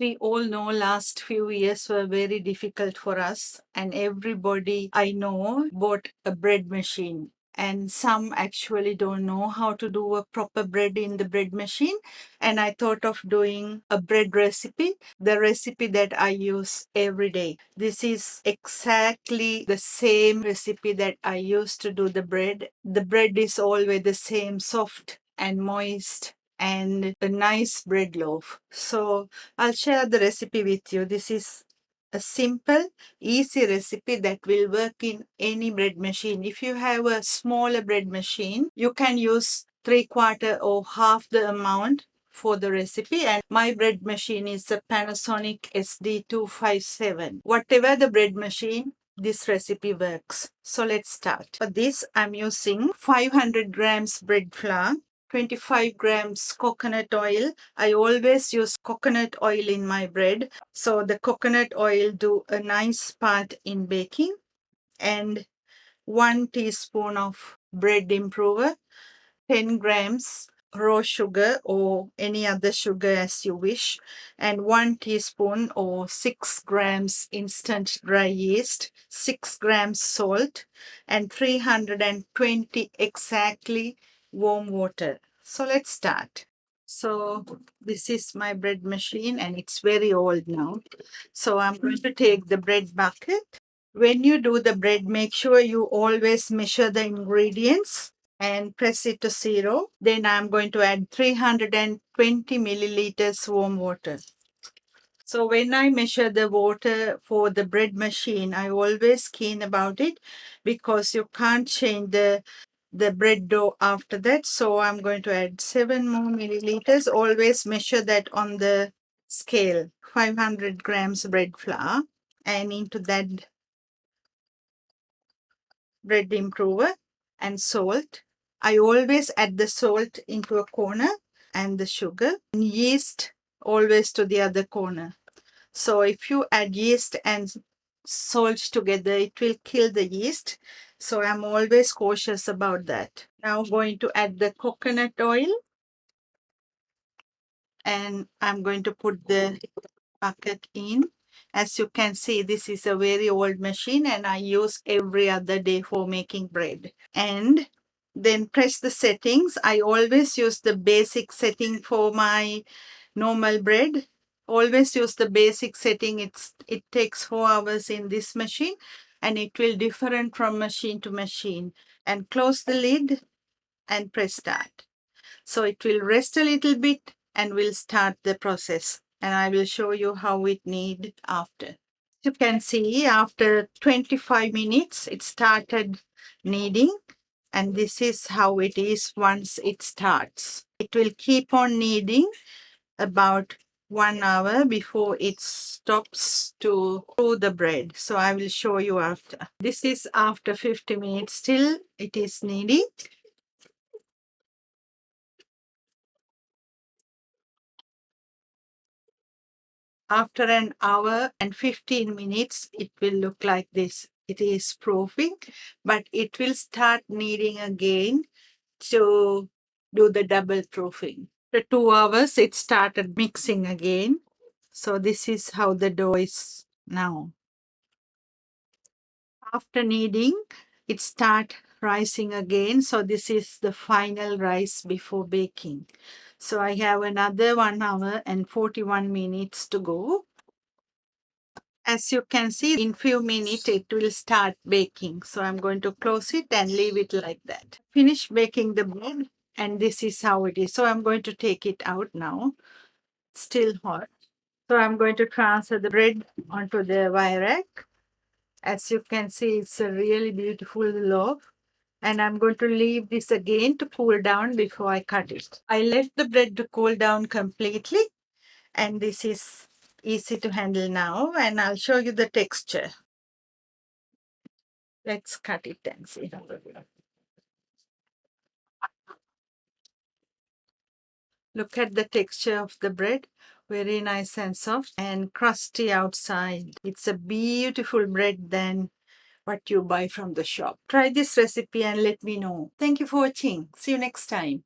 We all know last few years were very difficult for us, and everybody I know bought a bread machine. And some actually don't know how to do a proper bread in the bread machine. And I thought of doing a bread recipe, the recipe that I use every day. This is exactly the same recipe that I use to do the bread. The bread is always the same, soft and moist and a nice bread loaf. So I'll share the recipe with you. This is a simple, easy recipe that will work in any bread machine. If you have a smaller bread machine, you can use 3/4 or half the amount for the recipe. And my bread machine is a Panasonic SD257. Whatever the bread machine, this recipe works. So let's start. For this, I'm using 500 grams bread flour, 25 grams coconut oil. I always use coconut oil in my bread. So the coconut oil do a nice part in baking. And 1 teaspoon of bread improver, 10 grams raw sugar or any other sugar as you wish, and 1 teaspoon or 6 grams instant dry yeast, 6 grams salt, and 320 exactly warm water. So let's start. So this is my bread machine and it's very old now. So I'm going to take the bread bucket. When you do the bread, make sure you always measure the ingredients and press it to 0. Then I'm going to add 320 milliliters warm water. So when I measure the water for the bread machine, I always keen about it because you can't change the bread dough after that. So I'm going to add 7 more milliliters. Always measure that on the scale. 500 grams bread flour, and into that bread improver and salt. I always add the salt into a corner and the sugar and yeast always to the other corner. So if you add yeast and salt together, it will kill the yeast. So I'm always cautious about that. Now I'm going to add the coconut oil and I'm going to put the bucket in. As you can see, this is a very old machine and I use every other day for making bread. And then press the settings. I always use the basic setting for my normal bread. Always use the basic setting. It takes 4 hours in this machine and it will different from machine to machine. And close the lid and press start. So it will rest a little bit and we'll start the process. And I will show you how it need after. You can see after 25 minutes, it started kneading. And this is how it is once it starts. It will keep on kneading about 1 hour before it stops to do the bread. So I will show you after. This is after 50 minutes. Still it is kneading. After an hour and 15 minutes, it will look like this. It is proofing, but it will start kneading again to do the double proofing. After 2 hours, it started mixing again. So this is how the dough is now. After kneading, it start rising again. So this is the final rise before baking. So I have another 1 hour and 41 minutes to go. As you can see, in few minutes it will start baking. So I'm going to close it and leave it like that. Finish baking the bread and this is how it is. So I'm going to take it out now. It's still hot. So I'm going to transfer the bread onto the wire rack. As you can see, it's a really beautiful loaf. And I'm going to leave this again to cool down before I cut it. I left the bread to cool down completely. And this is easy to handle now. And I'll show you the texture. Let's cut it and see. Look at the texture of the bread. Very nice and soft and crusty outside. It's a beautiful bread than what you buy from the shop. Try this recipe and let me know. Thank you for watching. See you next time.